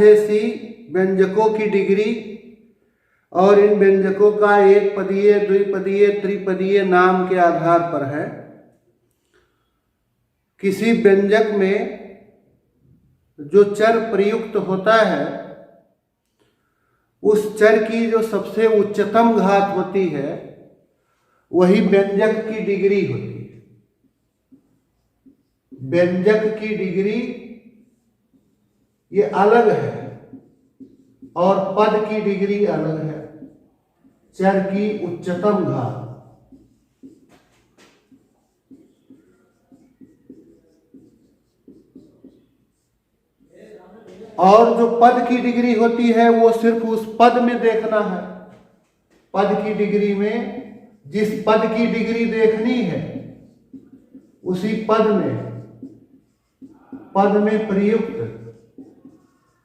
है सी व्यंजकों की डिग्री, और इन व्यंजकों का एक पदीय, द्विपदीय, त्रिपदीय नाम के आधार पर है। किसी व्यंजक में जो चर प्रयुक्त होता है उस चर की जो सबसे उच्चतम घात होती है वही व्यंजक की डिग्री होती है। व्यंजक की डिग्री ये अलग है और पद की डिग्री अलग है, चर की उच्चतम घात। और जो पद की डिग्री होती है वो सिर्फ उस पद में देखना है। पद की डिग्री में जिस पद की डिग्री देखनी है उसी पद में प्रयुक्त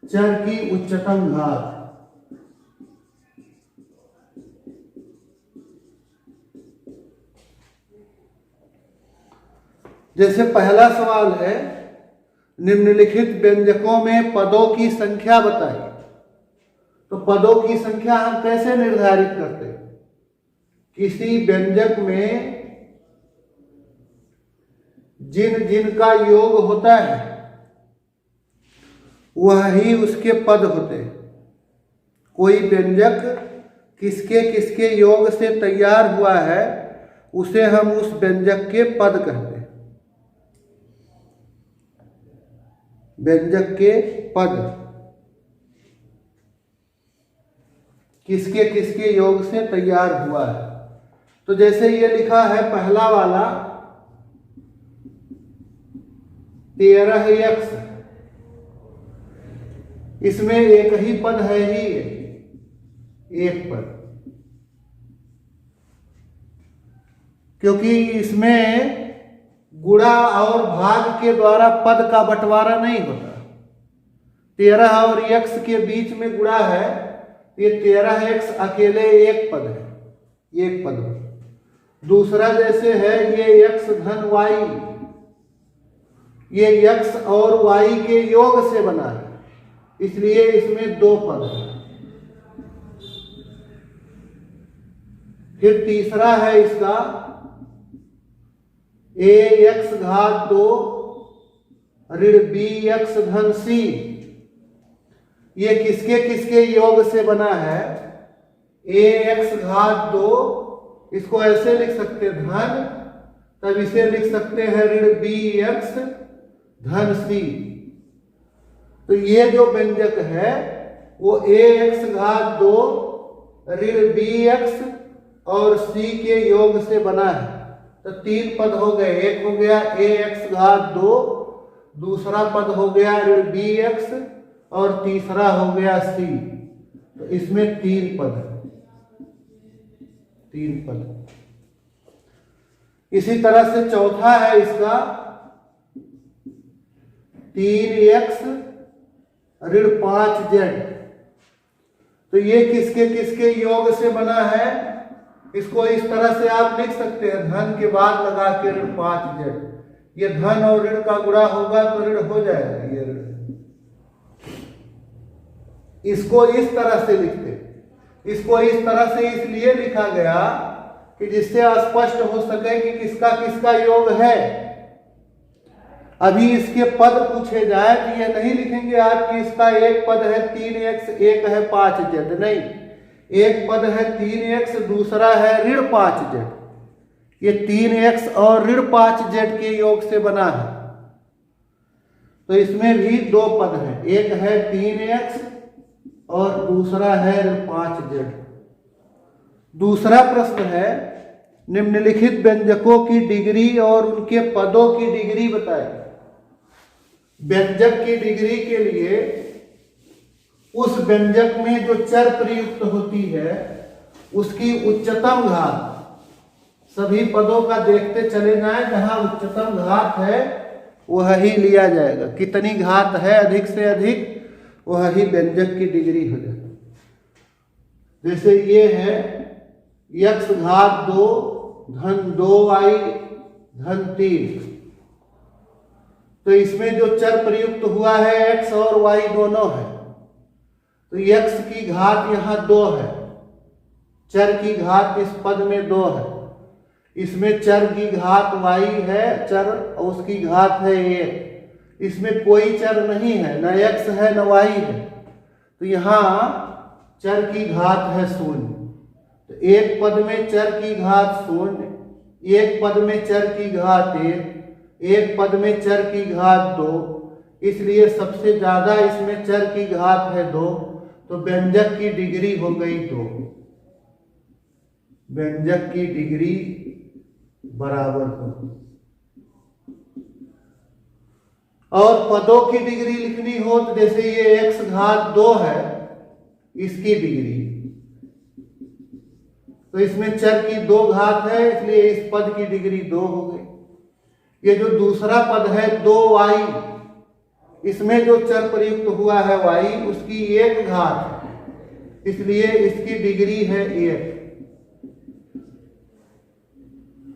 चर की उच्चतम घात। जैसे पहला सवाल है, निम्नलिखित व्यंजकों में पदों की संख्या बताइए। तो पदों की संख्या हम कैसे निर्धारित करते हैं? किसी व्यंजक में जिन जिन का योग होता है वही उसके पद होते हैं। कोई व्यंजक किसके किसके योग से तैयार हुआ है उसे हम उस व्यंजक के पद कहते हैं। व्यंजक के पद किसके किसके योग से तैयार हुआ है। तो जैसे ये लिखा है पहला वाला 13x, इसमें एक ही पद है ही, एक पद, क्योंकि इसमें गुणा और भाग के द्वारा पद का बंटवारा नहीं होता। 13 और x के बीच में गुणा है, ये 13x अकेले एक पद है, एक पद है। दूसरा जैसे है ये x धन y, ये x और y के योग से बना है, इसलिए इसमें दो पद है। फिर तीसरा है इसका ax घात 2 ऋण bx धन c, ये किसके किसके योग से बना है? ax घात 2, इसको ऐसे लिख सकते हैं धन, तब इसे लिख सकते हैं ऋण bx धन c। तो ये जो व्यंजक है वो ax घात 2 ऋण bx और c के योग से बना है। तो तीन पद हो गए, एक हो गया ax घात 2, दूसरा पद हो गया ऋण bx और तीसरा हो गया c। तो इसमें तीन पद है, तीन पद। इसी तरह से चौथा है इसका 3x ऋण 5z। तो ये किसके किसके योग से बना है? इसको इस तरह से आप लिख सकते हैं, धन के बाद लगा के ऋण 5z। ये धन और ऋण का गुणा होगा तो ऋण हो जाएगा, ये ऋण। इसको इस तरह से लिखते, इसको इस तरह से इसलिए लिखा गया कि जिससे स्पष्ट हो सके कि किसका किसका योग है। अभी इसके पद पूछे जाए तो ये नहीं लिखेंगे आप कि इसका एक पद है 3x, एक है 5z, नहीं, एक पद है 3x, दूसरा है ऋण 5z। ये 3x और ऋण 5z के योग से बना है। तो इसमें भी दो पद हैं, एक है 3x और दूसरा है ऋण 5z। दूसरा प्रश्न है, निम्नलिखित व्यंजकों की डिग्री और उनके पदों की डिग्री बताएं। व्यंजक की डिग्री के लिए उस व्यंजक में जो चर प्रयुक्त होती है उसकी उच्चतम घात, सभी पदों का देखते चले जाएं, जहां उच्चतम घात है वह ही लिया जाएगा। कितनी घात है अधिक से अधिक, वह ही व्यंजक की डिग्री हो जाएगी। जैसे ये है x घात 2 धन 2y धन 3, तो इसमें जो चर प्रयुक्त हुआ है x और y दोनों है, तो x की घात यहाँ 2 है, चर की घात इस पद में 2 है, इसमें चर की घात y है, चर और उसकी घात है 1, इसमें कोई चर नहीं है, न x है न y है, तो यहाँ चर की घात है 0। तो एक पद में चर की घात 0, एक पद में चर की घात 1, एक पद में चर की घात 2, इसलिए सबसे ज्यादा इसमें चर की घात है 2, तो व्यंजक की डिग्री हो गई 2। व्यंजक की डिग्री बराबर 2। और पदों की डिग्री लिखनी हो तो जैसे ये x घात 2 है, इसकी डिग्री, तो इसमें चर की 2 घात है, इसलिए इस पद की डिग्री 2 हो गई। ये जो दूसरा पद है 2y, इसमें जो चर प्रयुक्त हुआ है y, उसकी 1 घात है, इसलिए इसकी डिग्री है 1।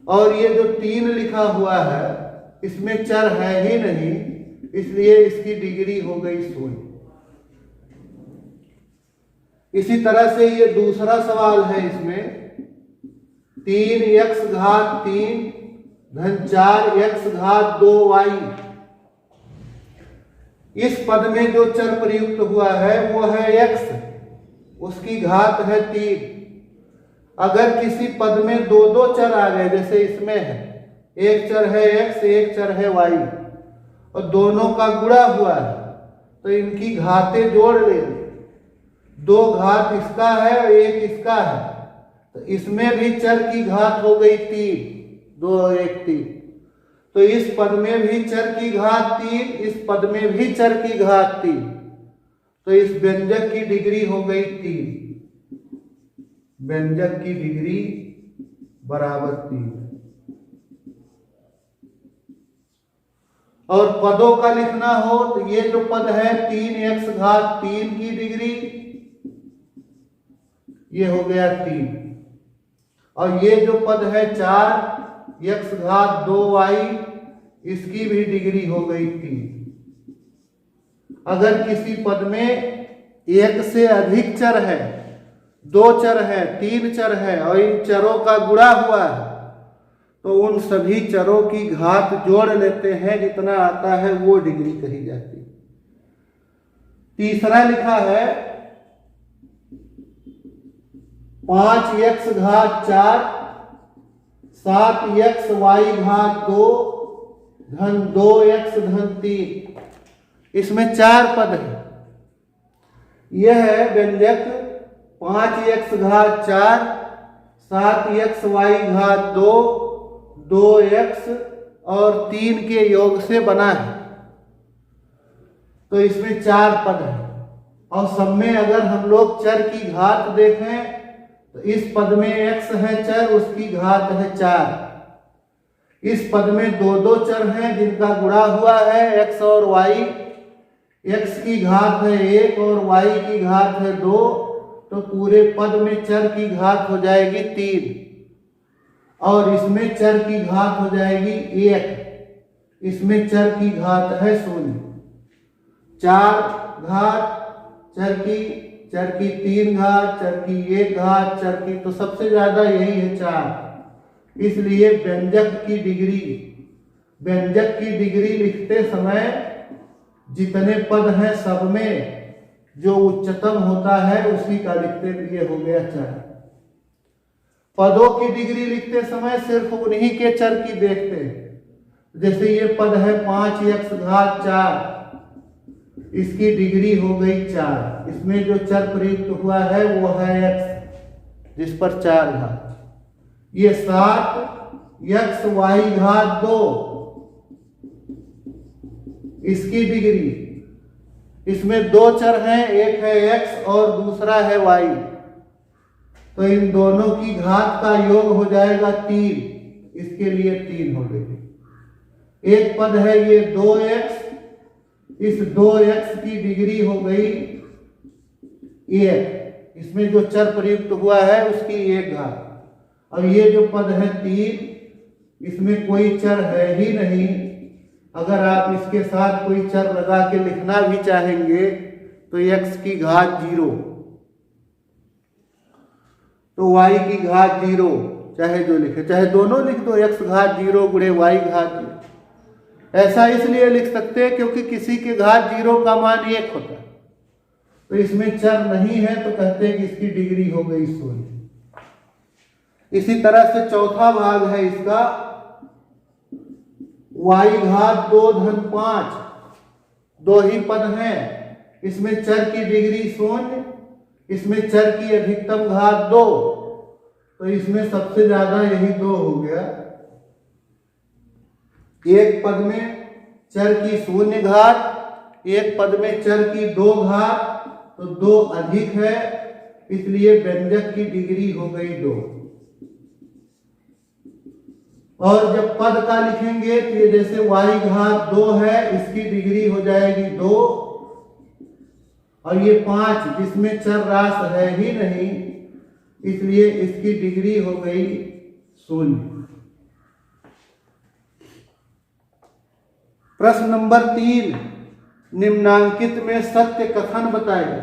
और ये जो 3 लिखा हुआ है, इसमें चर है ही नहीं, इसलिए इसकी डिग्री हो गई 0। इसी तरह से ये दूसरा सवाल है, इसमें 3x घात 3 धन 4x घात 2y, इस पद में जो चर प्रयुक्त हुआ है वो है x, उसकी घात है 3। अगर किसी पद में 2 चर आ गए, जैसे इसमें है, एक चर है x, एक चर है y, और दोनों का गुणा हुआ है, तो इनकी घातें जोड़ लेंगे। 2 घात इसका है और 1 इसका है, तो इसमें भी चर की घात हो गई 3, 2 1 3। तो इस पद में भी चर की घात 3, इस पद में भी चर की घात 3, तो इस व्यंजक की डिग्री हो गई 3। व्यंजक की डिग्री बराबर 3। और पदों का लिखना हो तो ये जो पद है 3x घात 3 की डिग्री, ये हो गया 3। और ये जो पद है 4x घात 2y, इसकी भी डिग्री हो गई 3। अगर किसी पद में एक से अधिक चर है, 2 चर है, 3 चर है, और इन चरों का गुणा हुआ है, तो उन सभी चरों की घात जोड़ लेते हैं, जितना आता है वो डिग्री कही जाती है। तीसरा लिखा है 5x घात 4 7xy घात 2 धन 2x धन 3, इसमें 4 पद है। यह है व्यंजक 5x घात 4 7xy घात 2 2x और 3 के योग से बना है, तो इसमें 4 पद है। और सब में अगर हम लोग चर की घात देखें तो इस पद में x है चर, उसकी घात है 4। इस पद में 2 चर हैं जिनका गुणा हुआ है x और y, x की घात है 1 और y की घात है 2, तो पूरे पद में चर की घात हो जाएगी 3, और इसमें चर की घात हो जाएगी 1, इसमें चर की घात है 0। 4 घात चर की 3 घात, चर की 1 घात, चर की, तो सबसे ज्यादा यही है 4। इसलिए व्यंजक की डिग्री लिखते समय जितने पद हैं सब में जो उच्चतम होता है उसी का लिखते, ये हो गया 4। पदों की डिग्री लिखते समय सिर्फ उन्हीं के चर की देखते हैं। जैसे ये पद है 5x घात 4, इसकी डिग्री हो गई 4। इसमें जो चर प्रयुक्त हुआ है वो है x, जिस पर 4 घात। ये 7xy घात 2, इसकी डिग्री, इसमें 2 चर हैं, एक है x और दूसरा है y, तो इन दोनों की घात का योग हो जाएगा 3, इसके लिए 3 हो गई। एक पद है ये 2x, इस 2x की डिग्री हो गई 1, इसमें जो चर प्रयुक्त हुआ है उसकी 1 घात। और ये जो पद है 3, इसमें कोई चर है ही नहीं। अगर आप इसके साथ कोई चर लगा के लिखना भी चाहेंगे तो x की घात 0, तो y की घात 0, चाहे जो लिखे, चाहे दोनों लिख दो, x घात 0 गुणे y घात 0। ऐसा इसलिए लिख सकते हैं क्योंकि किसी के घात 0 का मान 1 होता है, तो इसमें चर नहीं है तो कहते हैं कि इसकी डिग्री हो गई 0। इसी तरह से चौथा भाग है इसका, y घात 2 धन 5, दो ही पद हैं, इसमें चर की डिग्री 0, इसमें चर की अधिकतम घात 2, तो इसमें सबसे ज्यादा यही 2 हो गया। एक पद में चर की 0 घात, एक पद में चर की 2 घात, तो 2 अधिक है, इसलिए व्यंजक की डिग्री हो गई 2। और जब पद का लिखेंगे तो ये जैसे y घात 2 है, इसकी डिग्री हो जाएगी 2, और ये 5 जिसमें चर रास है ही नहीं, इसलिए इसकी डिग्री हो गई 0। प्रश्न नंबर 3, निम्नांकित में सत्य कथन बताइए।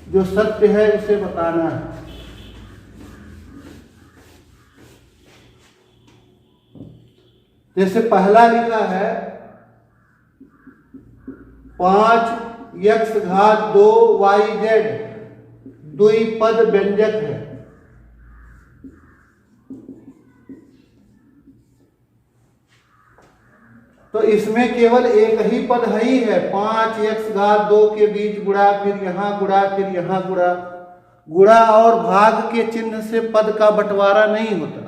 जो सत्य है उसे बताना है। जैसे पहला लिखा है 5x घात 2yz द्विपद व्यंजक है। तो इसमें केवल एक ही पद ही है, 5x घात 2 के बीच गुणा, फिर यहाँ गुणा, फिर यहाँ गुणा। गुणा और भाग के चिन्ह से पद का बंटवारा नहीं होता,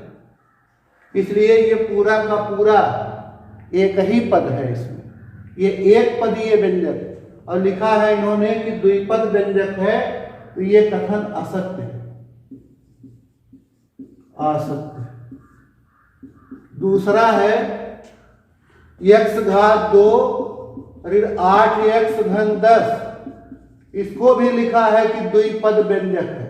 इसलिए ये पूरा का पूरा एक ही पद है। इसमें ये एक पदीय व्यंजक, और लिखा है इन्होंने कि द्विपद व्यंजक है, तो ये कथन असत्य है, असत्य। दूसरा है x घात 2 ऋण 8x धन 10, इसको भी लिखा है कि द्विपद व्यंजक है।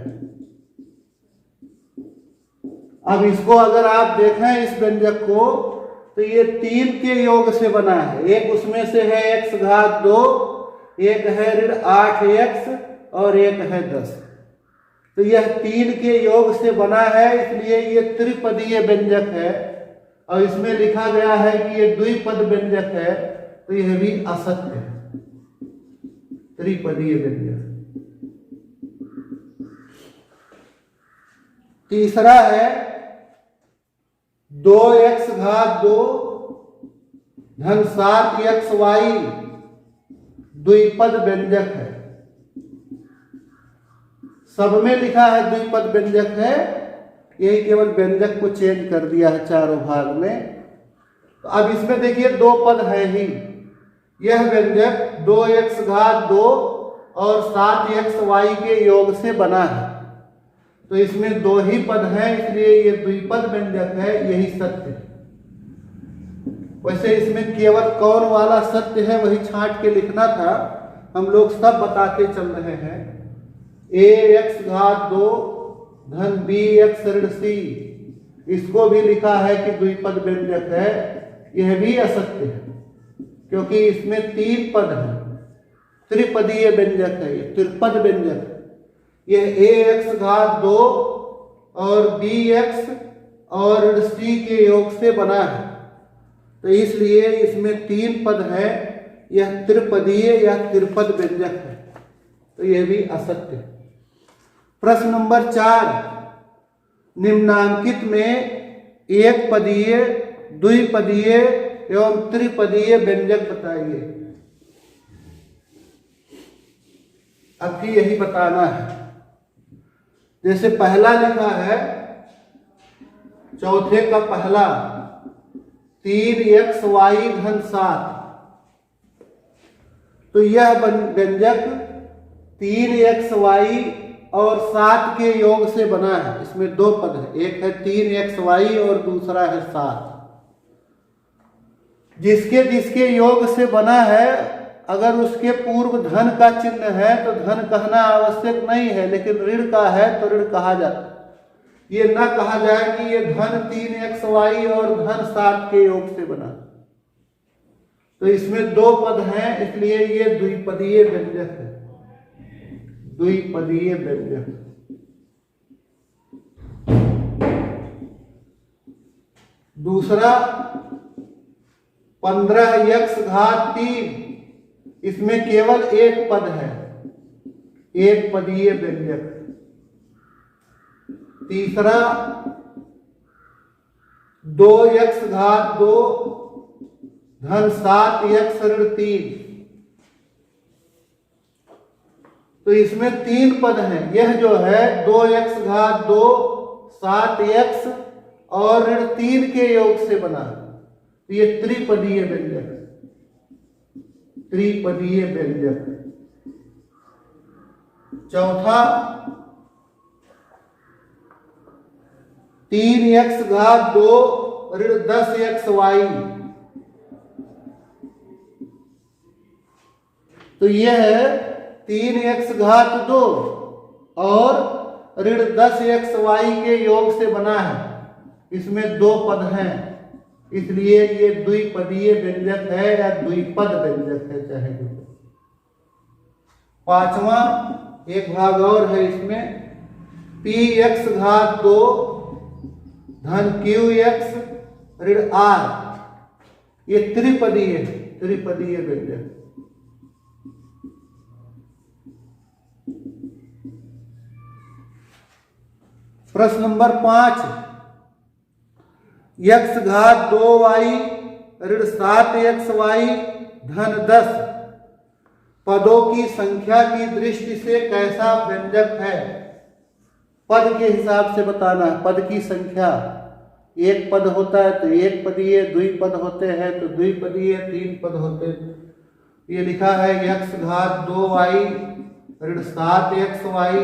अब इसको अगर आप देखें इस व्यंजक को, तो ये 3 के योग से बना है। एक उसमें से है x घात 2, एक है ऋण 8x और एक है 10, तो यह 3 के योग से बना है, इसलिए ये त्रिपदीय व्यंजक है। और इसमें लिखा गया है कि ये द्विपद व्यंजक है, तो यह भी असत्य है, त्रिपदीय व्यंजक। तीसरा है 2x घात 2 धन 7xy द्विपद व्यंजक है। सब में लिखा है द्विपद व्यंजक है, यही केवल व्यंजक को चेंज कर दिया है चारों भाग में। तो अब इसमें देखिए 2 पद है ही, यह व्यंजक 2x घात 2 और 7xy के योग से बना है, तो इसमें 2 ही पद हैं, इसलिए ये द्विपद व्यंजक है, यही सत्य है। वैसे इसमें केवल कौन वाला सत्य है वही छांट के लिखना था, हम लोग सब बताते चल रहे हैं। ax घात 2 धन bx ऋण c, इसको भी लिखा है कि द्विपद व्यंजक है, यह भी असत्य है, क्योंकि इसमें 3 पद हैं, त्रिपदीय व्यंजक है, ये त्रिपद व्यंजक है। यह ax घात 2 और bx और ऋण c के योग से बना है, तो इसलिए इसमें 3 पद है, यह त्रिपदीय या त्रिपद व्यंजक है, तो यह भी असत्य है। प्रश्न नंबर 4, निम्नांकित में एक पदीय, द्विपदीय एवं त्रिपदीय व्यंजक बताइए। अब भी यही बताना है। जैसे पहला लिखा है, चौथे का पहला 3xy धन 7, तो यह व्यंजक 3xy और 7 के योग से बना है। इसमें 2 पद है, एक है 3xy और दूसरा है 7। जिसके जिसके योग से बना है, अगर उसके पूर्व धन का चिन्ह है तो धन कहना आवश्यक नहीं है, लेकिन ऋण का है तो ऋण कहा जाता है। ये न कहा जाए कि ये धन 3xy और धन 7 के योग से बना। तो इसमें दो पद हैं, इसलिए ये द्विपदीय व्यंजक है, द्विपदीय व्यंजक। दूसरा 15x3, इसमें केवल एक पद है, एक पदीय व्यंजक। तीसरा 2x2 धन 7x-3, तो इसमें तीन पद हैं। यह जो है 2x2 7x और ऋण 3 के योग से बना, तो ये त्रिपदीय व्यंजक, त्रिपदीय व्यंजक। चौथा 3x2 ऋण 10xy, तो यह है 3x2 और ऋण 10xy के योग से बना है। इसमें दो पद हैं, इसलिए ये द्विपदीय व्यंजक है या द्विपद व्यंजक है, चाहे जो। पांचवा एक भाग और है इसमें, px2 धन qx ऋण r, ये त्रिपदीय है, त्रिपदीय व्यंजक। प्रश्न नंबर 5, x2y ऋण 7xy धन 10 पदों की संख्या की दृष्टि से कैसा व्यंजक है? पद के हिसाब से बताना है, पद की संख्या। एक पद होता है तो एक पदीय, द्विपद होते हैं तो द्विपदीय, तीन पद होते हैं। ये लिखा है x2y ऋण 7xy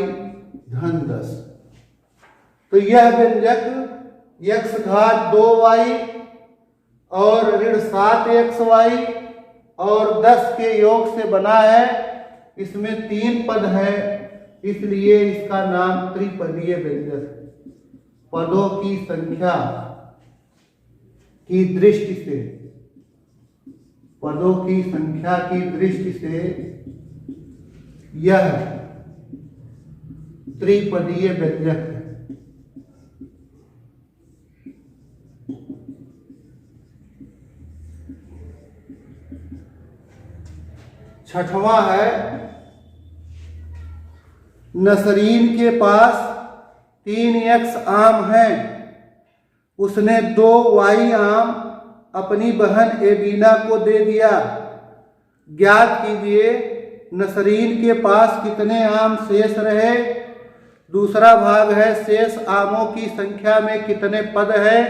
धन 10, तो यह व्यंजक x2y और ऋण 7xy और 10 के योग से बना है। इसमें तीन पद है, इसलिए इसका नाम त्रिपदीय व्यंजक। पदों की संख्या की दृष्टि से, पदों की संख्या की दृष्टि से यह त्रिपदीय व्यंजक है। छठवां है, नसरीन के पास 3x आम हैं, उसने 2y आम अपनी बहन एबीना को दे दिया। ज्ञात कीजिए नसरीन के पास कितने आम शेष रहे। दूसरा भाग है शेष आमों की संख्या में कितने पद है।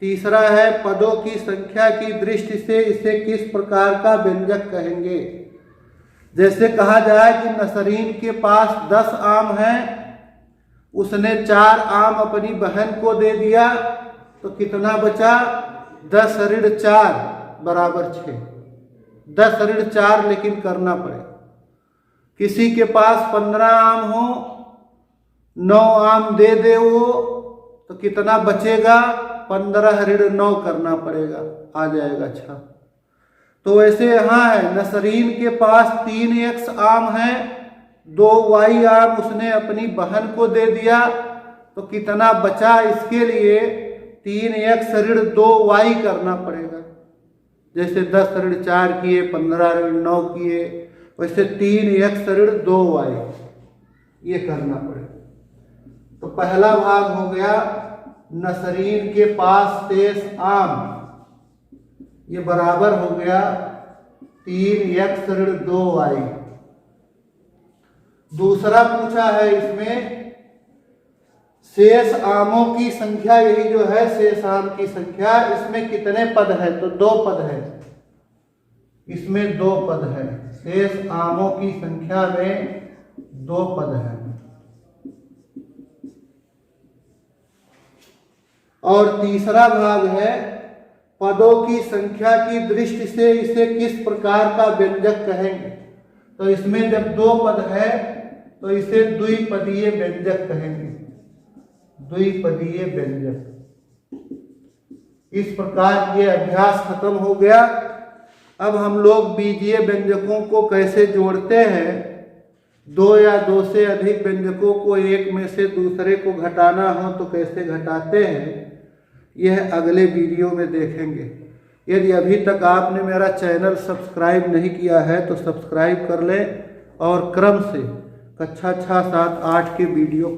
तीसरा है पदों की संख्या की दृष्टि से इसे किस प्रकार का व्यंजक कहेंगे। जैसे कहा जाए कि नसरीन के पास 10 आम हैं, उसने 4 आम अपनी बहन को दे दिया, तो कितना बचा? 10 ऋण 4 बराबर 6। 10 ऋण 4 लेकिन करना पड़े। किसी के पास 15 आम हो, 9 आम दे दे वो, तो कितना बचेगा? 15 ऋण 9 करना पड़ेगा, आ जाएगा 6। तो वैसे यहाँ है, नसरीन के पास 3x आम है, 2y आम उसने अपनी बहन को दे दिया, तो कितना बचा? इसके लिए 3x ऋण 2y करना पड़ेगा। जैसे 10 ऋण 4 किए, 15 ऋण 9 किए, वैसे 3x ऋण 2y ये करना पड़ेगा। तो पहला भाग हो गया नसरीन के पास शेष आम, ये बराबर हो गया 3x ऋण 2y। दूसरा पूछा है इसमें शेष आमों की संख्या, यही जो है शेष आम की संख्या, इसमें कितने पद है? तो 2 पद है, इसमें 2 पद है। शेष आमों की संख्या में 2 पद है। और तीसरा भाग है पदों की संख्या की दृष्टि से इसे किस प्रकार का व्यंजक कहेंगे। तो इसमें जब 2 पद है तो इसे द्विपदीय व्यंजक कहेंगे, द्विपदीय व्यंजक। इस प्रकार ये अभ्यास खत्म हो गया। अब हम लोग बीजीय व्यंजकों को कैसे जोड़ते हैं, दो या दो से अधिक व्यंजकों को एक में से दूसरे को घटाना हो तो कैसे घटाते हैं, यह अगले वीडियो में देखेंगे। यदि अभी तक आपने मेरा चैनल सब्सक्राइब नहीं किया है तो सब्सक्राइब कर लें और क्रम से कक्षा 6, 7, 8 के वीडियो